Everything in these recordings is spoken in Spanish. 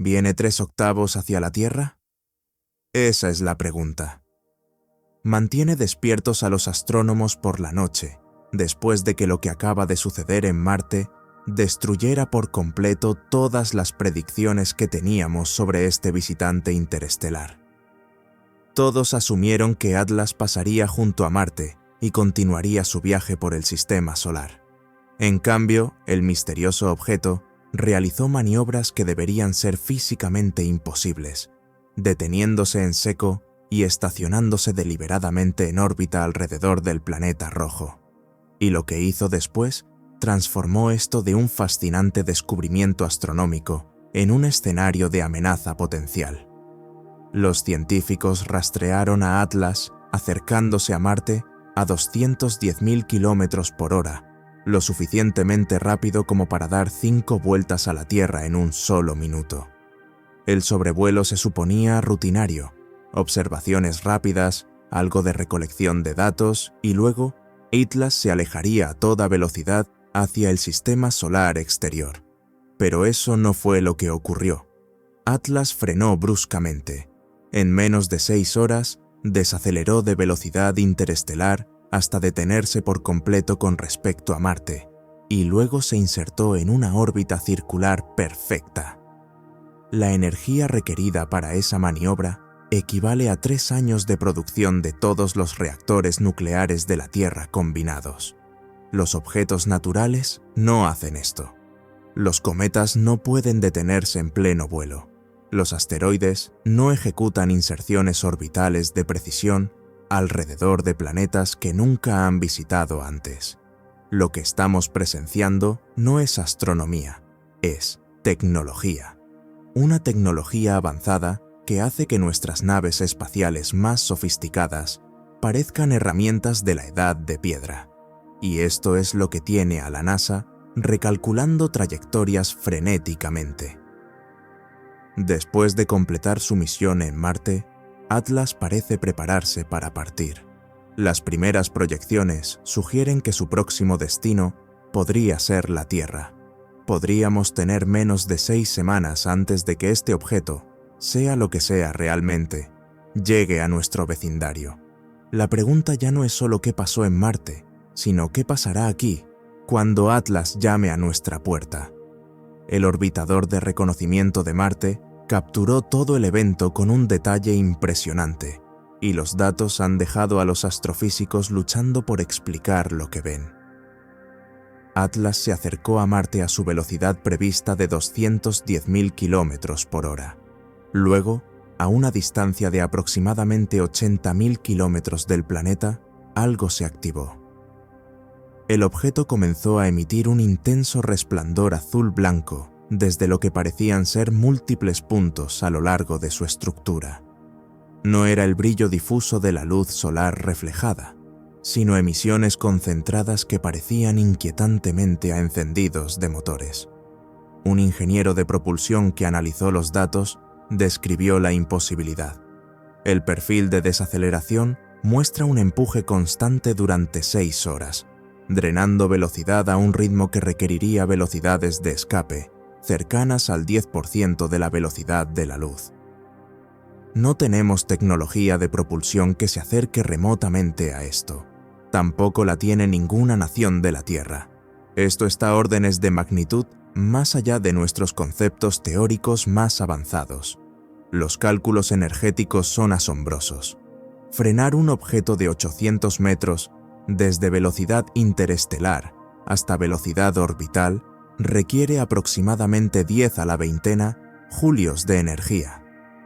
¿Viene 3/8 hacia la Tierra? Esa es la pregunta. Mantiene despiertos a los astrónomos por la noche, después de que lo que acaba de suceder en Marte destruyera por completo todas las predicciones que teníamos sobre este visitante interestelar. Todos asumieron que Atlas pasaría junto a Marte y continuaría su viaje por el sistema solar. En cambio, el misterioso objeto realizó maniobras que deberían ser físicamente imposibles, deteniéndose en seco y estacionándose deliberadamente en órbita alrededor del planeta rojo. Y lo que hizo después transformó esto de un fascinante descubrimiento astronómico en un escenario de amenaza potencial. Los científicos rastrearon a Atlas acercándose a Marte a 210.000 kilómetros por hora, lo suficientemente rápido como para dar 5 vueltas a la Tierra en un solo minuto. El sobrevuelo se suponía rutinario, observaciones rápidas, algo de recolección de datos y luego Atlas se alejaría a toda velocidad hacia el sistema solar exterior. Pero eso no fue lo que ocurrió. Atlas frenó bruscamente. En menos de 6 horas, desaceleró de velocidad interestelar hasta detenerse por completo con respecto a Marte, y luego se insertó en una órbita circular perfecta. La energía requerida para esa maniobra equivale a 3 años de producción de todos los reactores nucleares de la Tierra combinados. Los objetos naturales no hacen esto. Los cometas no pueden detenerse en pleno vuelo. Los asteroides no ejecutan inserciones orbitales de precisión alrededor de planetas que nunca han visitado antes. Lo que estamos presenciando no es astronomía, es tecnología. Una tecnología avanzada que hace que nuestras naves espaciales más sofisticadas parezcan herramientas de la edad de piedra. Y esto es lo que tiene a la NASA recalculando trayectorias frenéticamente. Después de completar su misión en Marte, Atlas parece prepararse para partir. Las primeras proyecciones sugieren que su próximo destino podría ser la Tierra. Podríamos tener menos de 6 semanas antes de que este objeto, sea lo que sea realmente, llegue a nuestro vecindario. La pregunta ya no es solo qué pasó en Marte, sino qué pasará aquí, cuando Atlas llame a nuestra puerta. El orbitador de reconocimiento de Marte capturó todo el evento con un detalle impresionante, y los datos han dejado a los astrofísicos luchando por explicar lo que ven. Atlas se acercó a Marte a su velocidad prevista de 210.000 kilómetros por hora. Luego, a una distancia de aproximadamente 80.000 kilómetros del planeta, algo se activó. El objeto comenzó a emitir un intenso resplandor azul-blanco desde lo que parecían ser múltiples puntos a lo largo de su estructura. No era el brillo difuso de la luz solar reflejada, sino emisiones concentradas que parecían inquietantemente a encendidos de motores. Un ingeniero de propulsión que analizó los datos describió la imposibilidad. El perfil de desaceleración muestra un empuje constante durante 6 horas, drenando velocidad a un ritmo que requeriría velocidades de escape cercanas al 10% de la velocidad de la luz. No tenemos tecnología de propulsión que se acerque remotamente a esto. Tampoco la tiene ninguna nación de la Tierra. Esto está a órdenes de magnitud más allá de nuestros conceptos teóricos más avanzados. Los cálculos energéticos son asombrosos. Frenar un objeto de 800 metros desde velocidad interestelar hasta velocidad orbital requiere aproximadamente 10 a la veintena julios de energía.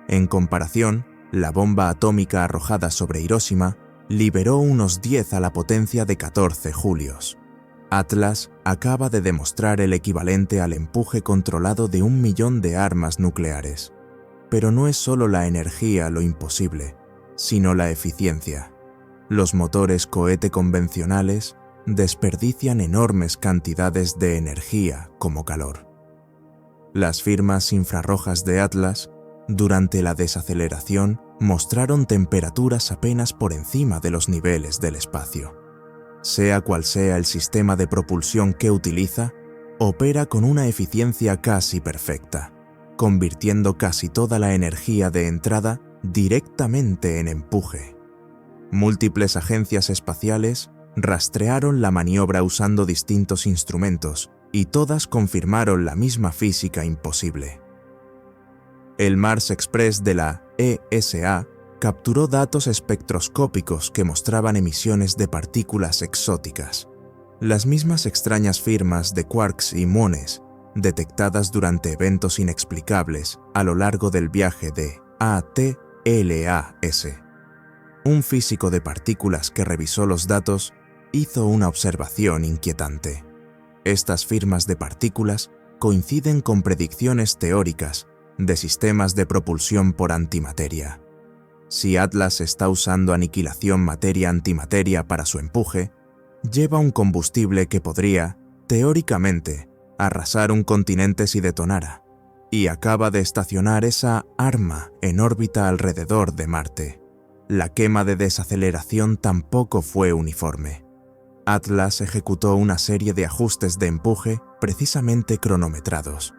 En comparación, la bomba atómica arrojada sobre Hiroshima liberó unos 10 a la potencia de 14 julios. Atlas acaba de demostrar el equivalente al empuje controlado de 1 millón de armas nucleares. Pero no es solo la energía lo imposible, sino la eficiencia. Los motores cohete convencionales desperdician enormes cantidades de energía como calor. Las firmas infrarrojas de Atlas, durante la desaceleración, mostraron temperaturas apenas por encima de los niveles del espacio. Sea cual sea el sistema de propulsión que utiliza, opera con una eficiencia casi perfecta. convirtiendo casi toda la energía de entrada directamente en empuje. Múltiples agencias espaciales rastrearon la maniobra usando distintos instrumentos y todas confirmaron la misma física imposible. El Mars Express de la ESA capturó datos espectroscópicos que mostraban emisiones de partículas exóticas, las mismas extrañas firmas de quarks y muones detectadas durante eventos inexplicables a lo largo del viaje de ATLAS. Un físico de partículas que revisó los datos hizo una observación inquietante. Estas firmas de partículas coinciden con predicciones teóricas de sistemas de propulsión por antimateria. Si Atlas está usando aniquilación materia-antimateria para su empuje, lleva un combustible que podría, teóricamente, arrasar un continente si detonara, y acaba de estacionar esa arma en órbita alrededor de Marte. La quema de desaceleración tampoco fue uniforme. Atlas ejecutó una serie de ajustes de empuje precisamente cronometrados,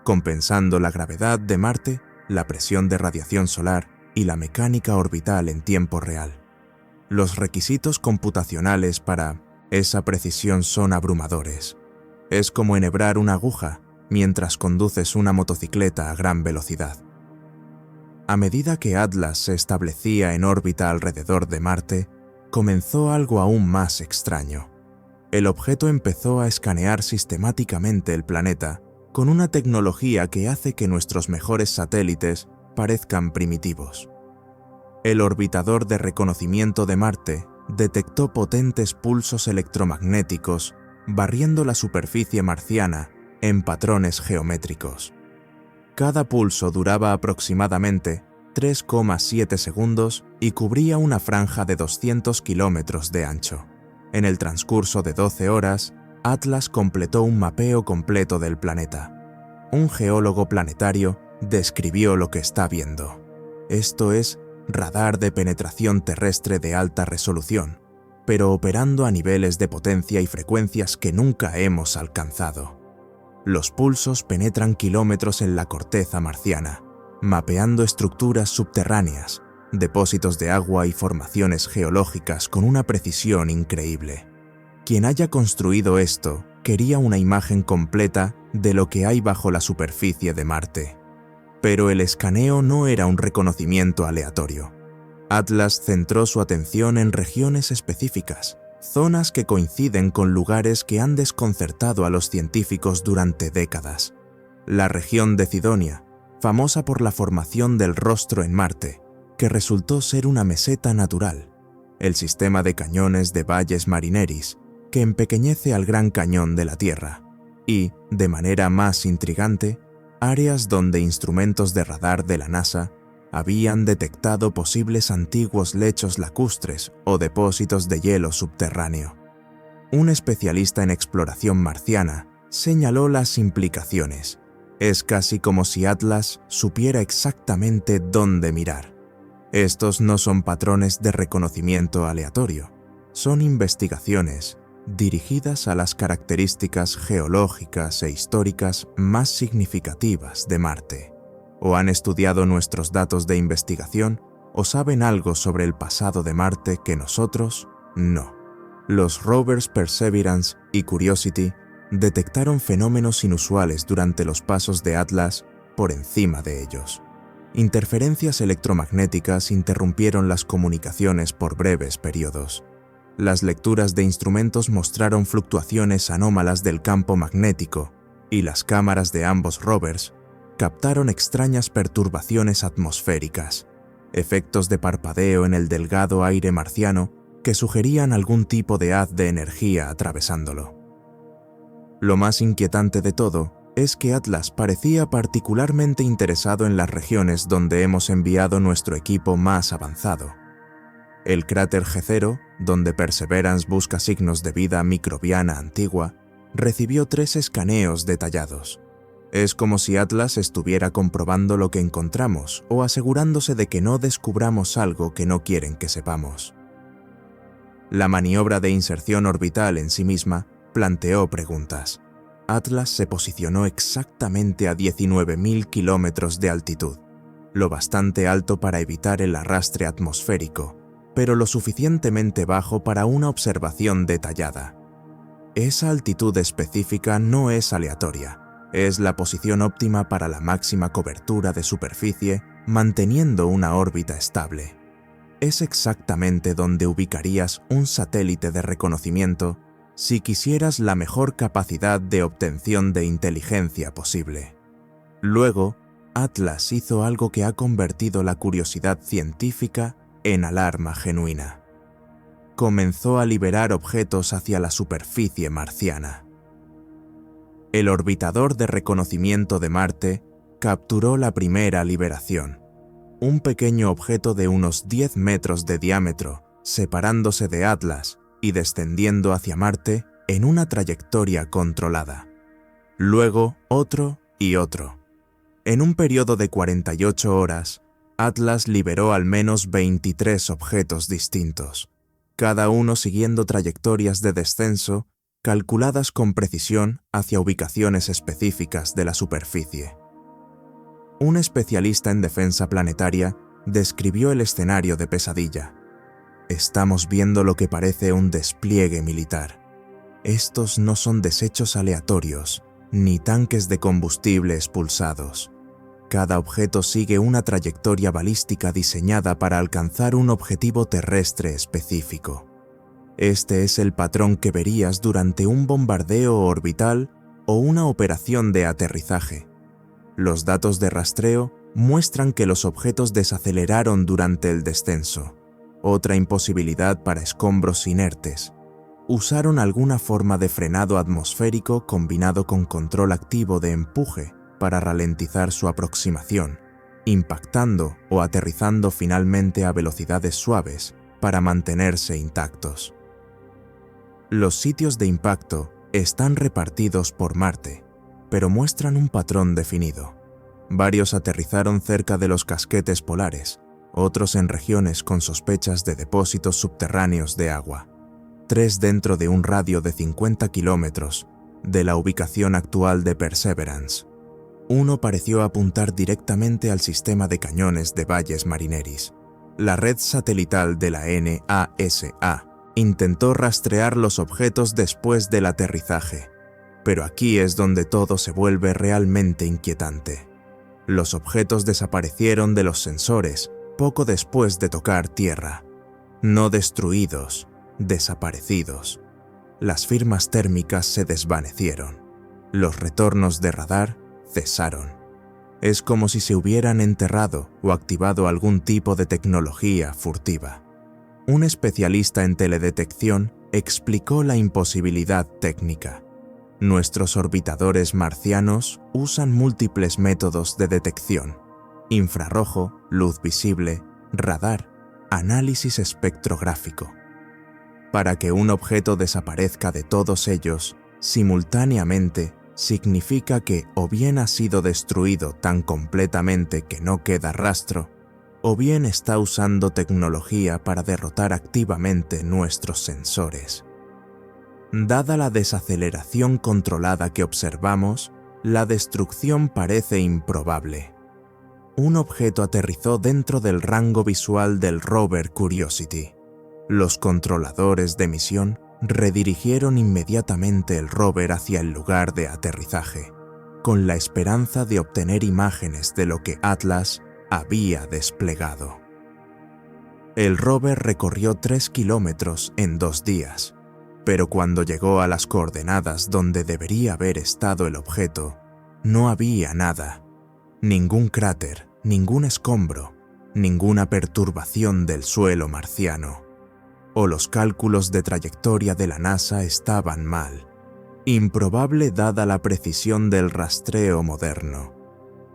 compensando la gravedad de Marte, la presión de radiación solar y la mecánica orbital en tiempo real. Los requisitos computacionales para esa precisión son abrumadores. Es como enhebrar una aguja mientras conduces una motocicleta a gran velocidad. A medida que Atlas se establecía en órbita alrededor de Marte, comenzó algo aún más extraño. El objeto empezó a escanear sistemáticamente el planeta con una tecnología que hace que nuestros mejores satélites parezcan primitivos. El orbitador de reconocimiento de Marte detectó potentes pulsos electromagnéticos barriendo la superficie marciana en patrones geométricos. Cada pulso duraba aproximadamente 3,7 segundos y cubría una franja de 200 kilómetros de ancho. En el transcurso de 12 horas, Atlas completó un mapeo completo del planeta. Un geólogo planetario describió lo que está viendo. Esto es radar de penetración terrestre de alta resolución, pero operando a niveles de potencia y frecuencias que nunca hemos alcanzado. Los pulsos penetran kilómetros en la corteza marciana, mapeando estructuras subterráneas, depósitos de agua y formaciones geológicas con una precisión increíble. Quien haya construido esto quería una imagen completa de lo que hay bajo la superficie de Marte. Pero el escaneo no era un reconocimiento aleatorio. Atlas centró su atención en regiones específicas, zonas que coinciden con lugares que han desconcertado a los científicos durante décadas. La región de Cidonia, famosa por la formación del rostro en Marte, que resultó ser una meseta natural. El sistema de cañones de Valles Marineris, que empequeñece al Gran Cañón de la Tierra. Y, de manera más intrigante, áreas donde instrumentos de radar de la NASA habían detectado posibles antiguos lechos lacustres o depósitos de hielo subterráneo. Un especialista en exploración marciana señaló las implicaciones. Es casi como si Atlas supiera exactamente dónde mirar. Estos no son patrones de reconocimiento aleatorio, son investigaciones dirigidas a las características geológicas e históricas más significativas de Marte. O han estudiado nuestros datos de investigación o saben algo sobre el pasado de Marte que nosotros no. Los rovers Perseverance y Curiosity detectaron fenómenos inusuales durante los pasos de Atlas por encima de ellos. Interferencias electromagnéticas interrumpieron las comunicaciones por breves periodos. Las lecturas de instrumentos mostraron fluctuaciones anómalas del campo magnético y las cámaras de ambos rovers captaron extrañas perturbaciones atmosféricas, efectos de parpadeo en el delgado aire marciano que sugerían algún tipo de haz de energía atravesándolo. Lo más inquietante de todo es que Atlas parecía particularmente interesado en las regiones donde hemos enviado nuestro equipo más avanzado. El cráter G0, donde Perseverance busca signos de vida microbiana antigua, recibió 3 escaneos detallados. Es como si Atlas estuviera comprobando lo que encontramos o asegurándose de que no descubramos algo que no quieren que sepamos. La maniobra de inserción orbital en sí misma planteó preguntas. Atlas se posicionó exactamente a 19.000 kilómetros de altitud, lo bastante alto para evitar el arrastre atmosférico, pero lo suficientemente bajo para una observación detallada. Esa altitud específica no es aleatoria, es la posición óptima para la máxima cobertura de superficie, manteniendo una órbita estable. Es exactamente donde ubicarías un satélite de reconocimiento si quisieras la mejor capacidad de obtención de inteligencia posible. Luego, Atlas hizo algo que ha convertido la curiosidad científica en alarma genuina. Comenzó a liberar objetos hacia la superficie marciana. El orbitador de reconocimiento de Marte capturó la primera liberación, un pequeño objeto de unos 10 metros de diámetro, separándose de Atlas y descendiendo hacia Marte en una trayectoria controlada. Luego otro y otro. En un periodo de 48 horas, Atlas liberó al menos 23 objetos distintos, cada uno siguiendo trayectorias de descenso calculadas con precisión hacia ubicaciones específicas de la superficie. Un especialista en defensa planetaria describió el escenario de pesadilla. Estamos viendo lo que parece un despliegue militar. Estos no son desechos aleatorios, ni tanques de combustible expulsados. Cada objeto sigue una trayectoria balística diseñada para alcanzar un objetivo terrestre específico. Este es el patrón que verías durante un bombardeo orbital o una operación de aterrizaje. Los datos de rastreo muestran que los objetos desaceleraron durante el descenso, otra imposibilidad para escombros inertes. Usaron alguna forma de frenado atmosférico combinado con control activo de empuje para ralentizar su aproximación, impactando o aterrizando finalmente a velocidades suaves para mantenerse intactos. Los sitios de impacto están repartidos por Marte, pero muestran un patrón definido. Varios aterrizaron cerca de los casquetes polares, otros en regiones con sospechas de depósitos subterráneos de agua. 3 dentro de un radio de 50 kilómetros de la ubicación actual de Perseverance. Uno pareció apuntar directamente al sistema de cañones de Valles Marineris. La red satelital de la NASA intentó rastrear los objetos después del aterrizaje, pero aquí es donde todo se vuelve realmente inquietante. Los objetos desaparecieron de los sensores poco después de tocar tierra. No destruidos, desaparecidos. Las firmas térmicas se desvanecieron. Los retornos de radar cesaron. Es como si se hubieran enterrado o activado algún tipo de tecnología furtiva. Un especialista en teledetección explicó la imposibilidad técnica. Nuestros orbitadores marcianos usan múltiples métodos de detección: infrarrojo, luz visible, radar, análisis espectrográfico. Para que un objeto desaparezca de todos ellos simultáneamente, significa que o bien ha sido destruido tan completamente que no queda rastro, o bien está usando tecnología para derrotar activamente nuestros sensores. Dada la desaceleración controlada que observamos, la destrucción parece improbable. Un objeto aterrizó dentro del rango visual del rover Curiosity. Los controladores de misión redirigieron inmediatamente el rover hacia el lugar de aterrizaje, con la esperanza de obtener imágenes de lo que Atlas había desplegado. El rover recorrió 3 kilómetros en 2 días, pero cuando llegó a las coordenadas donde debería haber estado el objeto, no había nada. Ningún cráter, ningún escombro, ninguna perturbación del suelo marciano. O los cálculos de trayectoria de la NASA estaban mal, improbable dada la precisión del rastreo moderno,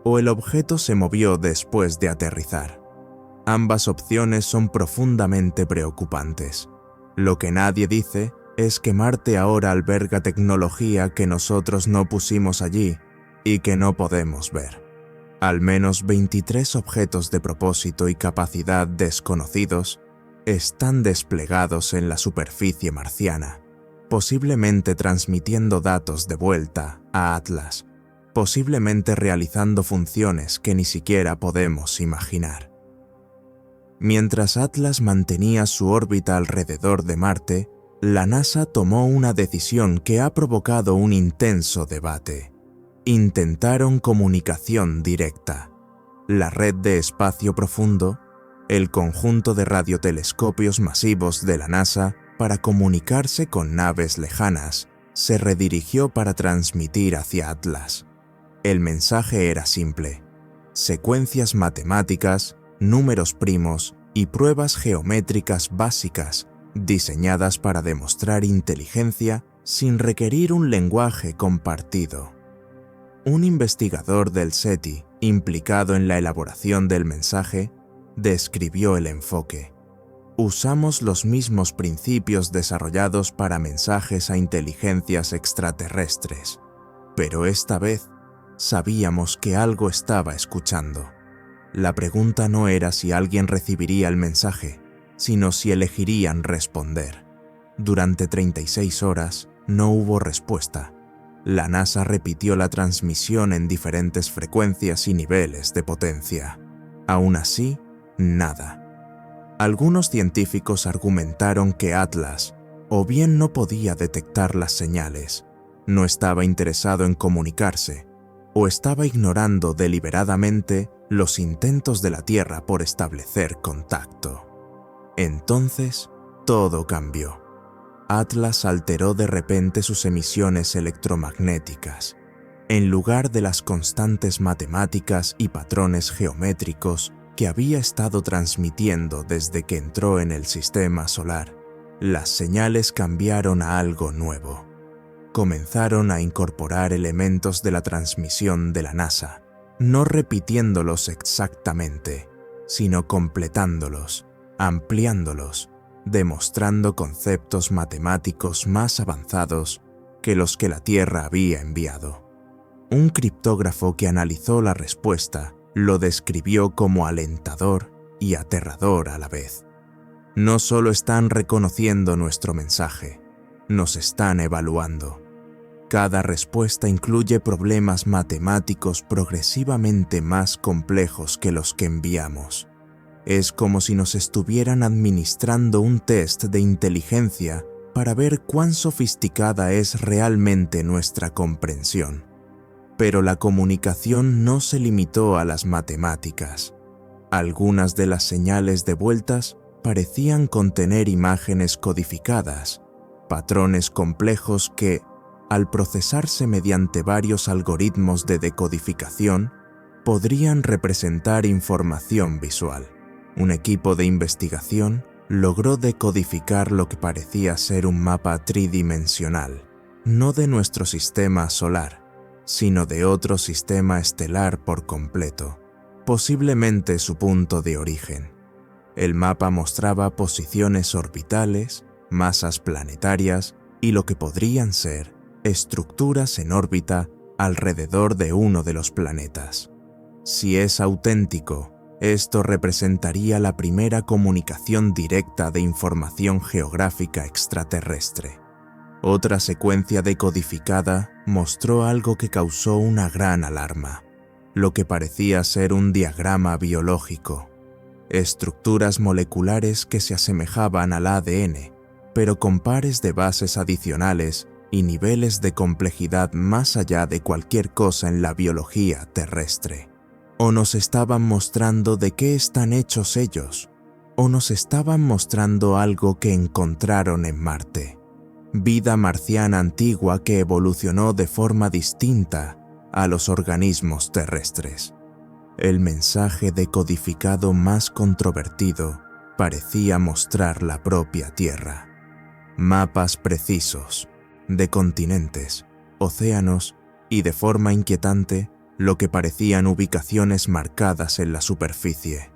o el objeto se movió después de aterrizar. Ambas opciones son profundamente preocupantes. Lo que nadie dice es que Marte ahora alberga tecnología que nosotros no pusimos allí y que no podemos ver. Al menos 23 objetos de propósito y capacidad desconocidos están desplegados en la superficie marciana, posiblemente transmitiendo datos de vuelta a Atlas, posiblemente realizando funciones que ni siquiera podemos imaginar. Mientras Atlas mantenía su órbita alrededor de Marte, la NASA tomó una decisión que ha provocado un intenso debate. Intentaron comunicación directa. La red de espacio profundo, el conjunto de radiotelescopios masivos de la NASA para comunicarse con naves lejanas, se redirigió para transmitir hacia Atlas. El mensaje era simple: secuencias matemáticas, números primos y pruebas geométricas básicas diseñadas para demostrar inteligencia sin requerir un lenguaje compartido. Un investigador del SETI, implicado en la elaboración del mensaje, describió el enfoque. Usamos los mismos principios desarrollados para mensajes a inteligencias extraterrestres, pero esta vez sabíamos que algo estaba escuchando. La pregunta no era si alguien recibiría el mensaje, sino si elegirían responder. Durante 36 horas no hubo respuesta. La NASA repitió la transmisión en diferentes frecuencias y niveles de potencia. Aún así, nada. Algunos científicos argumentaron que Atlas o bien no podía detectar las señales, no estaba interesado en comunicarse, o estaba ignorando deliberadamente los intentos de la Tierra por establecer contacto. Entonces, todo cambió. Atlas alteró de repente sus emisiones electromagnéticas. En lugar de las constantes matemáticas y patrones geométricos que había estado transmitiendo desde que entró en el sistema solar, las señales cambiaron a algo nuevo. Comenzaron a incorporar elementos de la transmisión de la NASA, no repitiéndolos exactamente, sino completándolos, ampliándolos, demostrando conceptos matemáticos más avanzados que los que la Tierra había enviado. Un criptógrafo que analizó la respuesta lo describió como alentador y aterrador a la vez. No solo están reconociendo nuestro mensaje, nos están evaluando. Cada respuesta incluye problemas matemáticos progresivamente más complejos que los que enviamos. Es como si nos estuvieran administrando un test de inteligencia para ver cuán sofisticada es realmente nuestra comprensión. Pero la comunicación no se limitó a las matemáticas. Algunas de las señales devueltas parecían contener imágenes codificadas, patrones complejos que, al procesarse mediante varios algoritmos de decodificación, podrían representar información visual. Un equipo de investigación logró decodificar lo que parecía ser un mapa tridimensional, no de nuestro sistema solar, sino de otro sistema estelar por completo, posiblemente su punto de origen. El mapa mostraba posiciones orbitales, masas planetarias y lo que podrían ser estructuras en órbita alrededor de uno de los planetas. Si es auténtico, esto representaría la primera comunicación directa de información geográfica extraterrestre. Otra secuencia decodificada mostró algo que causó una gran alarma, lo que parecía ser un diagrama biológico. Estructuras moleculares que se asemejaban al ADN, pero con pares de bases adicionales y niveles de complejidad más allá de cualquier cosa en la biología terrestre. O nos estaban mostrando de qué están hechos ellos, o nos estaban mostrando algo que encontraron en Marte. Vida marciana antigua que evolucionó de forma distinta a los organismos terrestres. El mensaje decodificado más controvertido parecía mostrar la propia Tierra. Mapas precisos, de continentes, océanos y, de forma inquietante, lo que parecían ubicaciones marcadas en la superficie.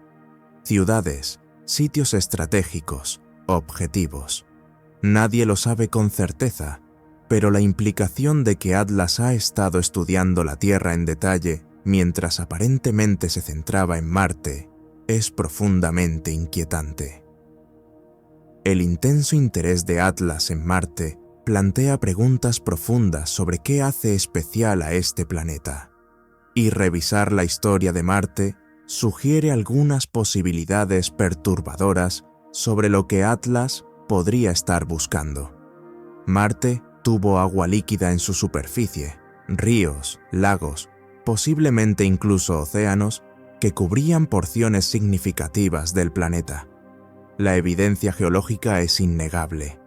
Ciudades, sitios estratégicos, objetivos. Nadie lo sabe con certeza, pero la implicación de que Atlas ha estado estudiando la Tierra en detalle mientras aparentemente se centraba en Marte es profundamente inquietante. El intenso interés de Atlas en Marte plantea preguntas profundas sobre qué hace especial a este planeta, y revisar la historia de Marte sugiere algunas posibilidades perturbadoras sobre lo que Atlas podría estar buscando. Marte tuvo agua líquida en su superficie, ríos, lagos, posiblemente incluso océanos, que cubrían porciones significativas del planeta. La evidencia geológica es innegable.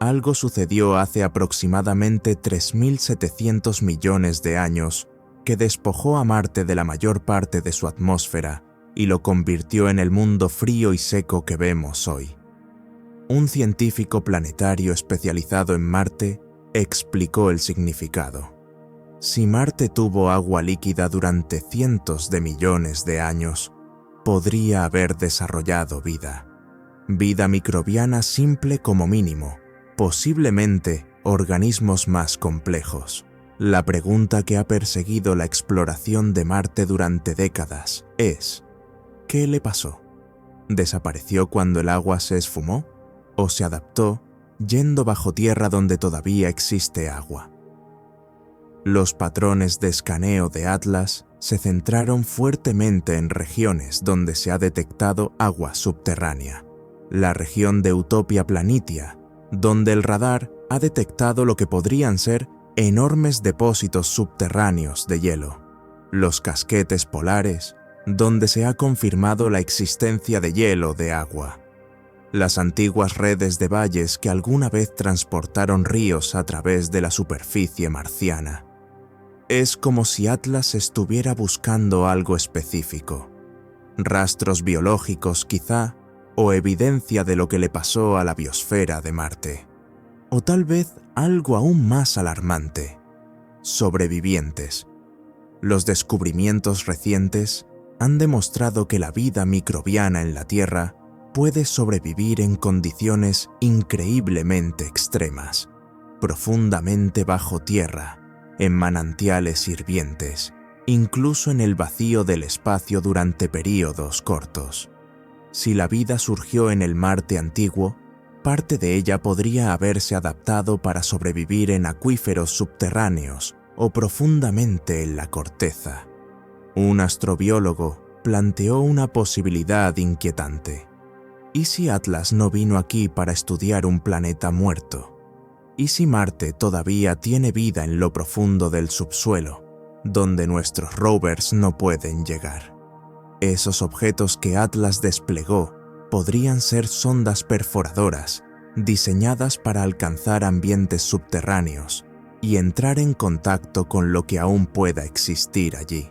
Algo sucedió hace aproximadamente 3.700 millones de años que despojó a Marte de la mayor parte de su atmósfera y lo convirtió en el mundo frío y seco que vemos hoy. Un científico planetario especializado en Marte explicó el significado. Si Marte tuvo agua líquida durante cientos de millones de años, podría haber desarrollado vida. Vida microbiana simple como mínimo, posiblemente organismos más complejos. La pregunta que ha perseguido la exploración de Marte durante décadas es: ¿qué le pasó? ¿Desapareció cuando el agua se esfumó? ¿O se adaptó yendo bajo tierra donde todavía existe agua? Los patrones de escaneo de Atlas se centraron fuertemente en regiones donde se ha detectado agua subterránea. La región de Utopia Planitia, donde el radar ha detectado lo que podrían ser enormes depósitos subterráneos de hielo. Los casquetes polares, donde se ha confirmado la existencia de hielo de agua. Las antiguas redes de valles que alguna vez transportaron ríos a través de la superficie marciana. Es como si Atlas estuviera buscando algo específico. Rastros biológicos, quizá, o evidencia de lo que le pasó a la biosfera de Marte. O tal vez algo aún más alarmante: sobrevivientes. Los descubrimientos recientes han demostrado que la vida microbiana en la Tierra puede sobrevivir en condiciones increíblemente extremas, profundamente bajo tierra, en manantiales hirvientes, incluso en el vacío del espacio durante períodos cortos. Si la vida surgió en el Marte antiguo, parte de ella podría haberse adaptado para sobrevivir en acuíferos subterráneos o profundamente en la corteza. Un astrobiólogo planteó una posibilidad inquietante. ¿Y si Atlas no vino aquí para estudiar un planeta muerto? ¿Y si Marte todavía tiene vida en lo profundo del subsuelo, donde nuestros rovers no pueden llegar? Esos objetos que Atlas desplegó podrían ser sondas perforadoras, diseñadas para alcanzar ambientes subterráneos y entrar en contacto con lo que aún pueda existir allí.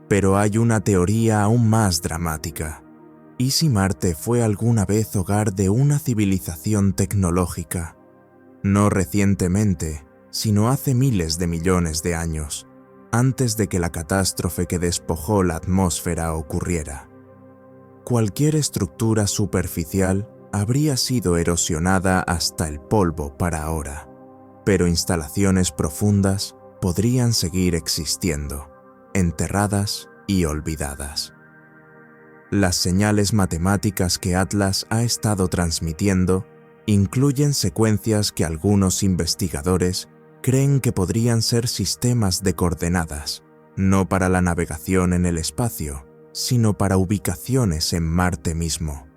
Pero hay una teoría aún más dramática. ¿Y si Marte fue alguna vez hogar de una civilización tecnológica? No recientemente, sino hace miles de millones de años, antes de que la catástrofe que despojó la atmósfera ocurriera. Cualquier estructura superficial habría sido erosionada hasta el polvo para ahora, pero instalaciones profundas podrían seguir existiendo, enterradas y olvidadas. Las señales matemáticas que Atlas ha estado transmitiendo incluyen secuencias que algunos investigadores creen que podrían ser sistemas de coordenadas, no para la navegación en el espacio, sino para ubicaciones en Marte mismo.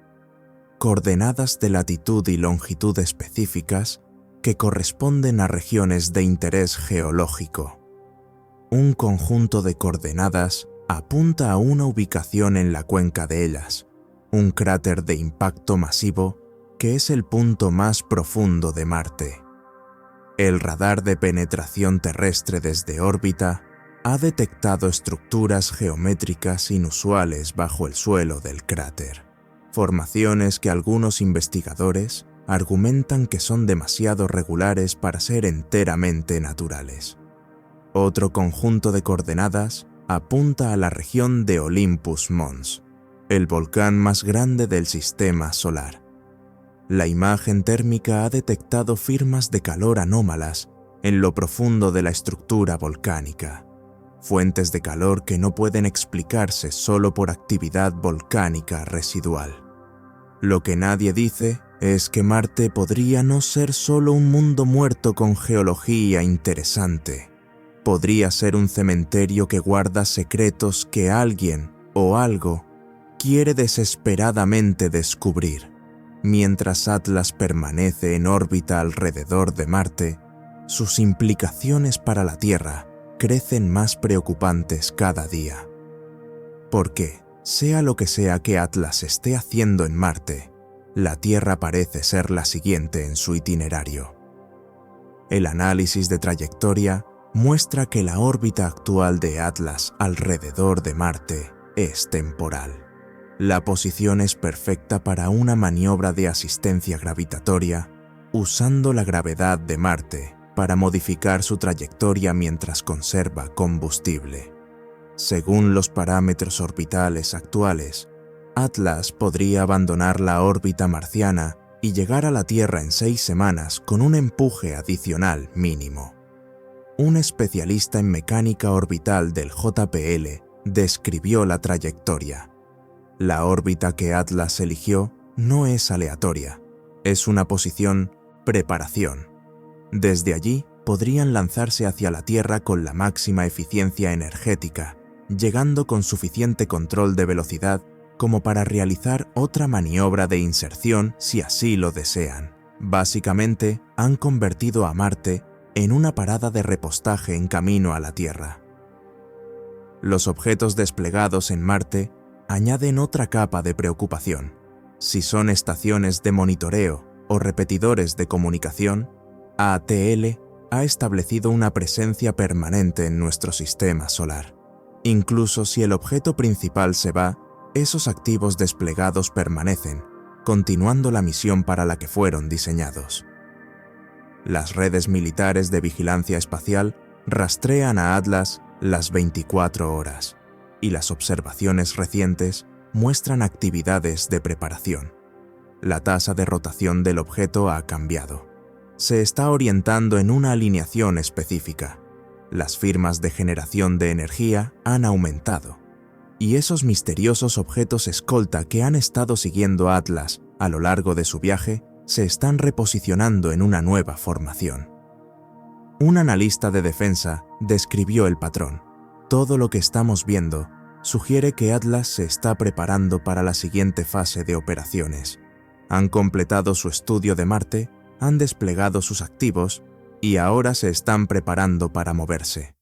Coordenadas de latitud y longitud específicas que corresponden a regiones de interés geológico. Un conjunto de coordenadas apunta a una ubicación en la cuenca de Hellas, un cráter de impacto masivo que es el punto más profundo de Marte. El radar de penetración terrestre desde órbita ha detectado estructuras geométricas inusuales bajo el suelo del cráter, formaciones que algunos investigadores argumentan que son demasiado regulares para ser enteramente naturales. Otro conjunto de coordenadas apunta a la región de Olympus Mons, el volcán más grande del sistema solar. La imagen térmica ha detectado firmas de calor anómalas en lo profundo de la estructura volcánica, fuentes de calor que no pueden explicarse solo por actividad volcánica residual. Lo que nadie dice es que Marte podría no ser solo un mundo muerto con geología interesante. Podría ser un cementerio que guarda secretos que alguien o algo quiere desesperadamente descubrir. Mientras Atlas permanece en órbita alrededor de Marte, sus implicaciones para la Tierra crecen más preocupantes cada día. Porque, sea lo que sea que Atlas esté haciendo en Marte, la Tierra parece ser la siguiente en su itinerario. El análisis de trayectoria muestra que la órbita actual de Atlas alrededor de Marte es temporal. La posición es perfecta para una maniobra de asistencia gravitatoria, usando la gravedad de Marte para modificar su trayectoria mientras conserva combustible. Según los parámetros orbitales actuales, Atlas podría abandonar la órbita marciana y llegar a la Tierra en 6 semanas con un empuje adicional mínimo. Un especialista en mecánica orbital del JPL describió la trayectoria. La órbita que Atlas eligió no es aleatoria, es una posición preparación. Desde allí podrían lanzarse hacia la Tierra con la máxima eficiencia energética, llegando con suficiente control de velocidad como para realizar otra maniobra de inserción si así lo desean. Básicamente, han convertido a Marte en una parada de repostaje en camino a la Tierra. Los objetos desplegados en Marte añaden otra capa de preocupación. Si son estaciones de monitoreo o repetidores de comunicación, ATL ha establecido una presencia permanente en nuestro sistema solar. Incluso si el objeto principal se va, esos activos desplegados permanecen, continuando la misión para la que fueron diseñados. Las redes militares de vigilancia espacial rastrean a Atlas las 24 horas, y las observaciones recientes muestran actividades de preparación. La tasa de rotación del objeto ha cambiado. Se está orientando en una alineación específica. Las firmas de generación de energía han aumentado. Y esos misteriosos objetos escolta que han estado siguiendo a Atlas a lo largo de su viaje se están reposicionando en una nueva formación. Un analista de defensa describió el patrón. Todo lo que estamos viendo sugiere que Atlas se está preparando para la siguiente fase de operaciones. Han completado su estudio de Marte, han desplegado sus activos y ahora se están preparando para moverse.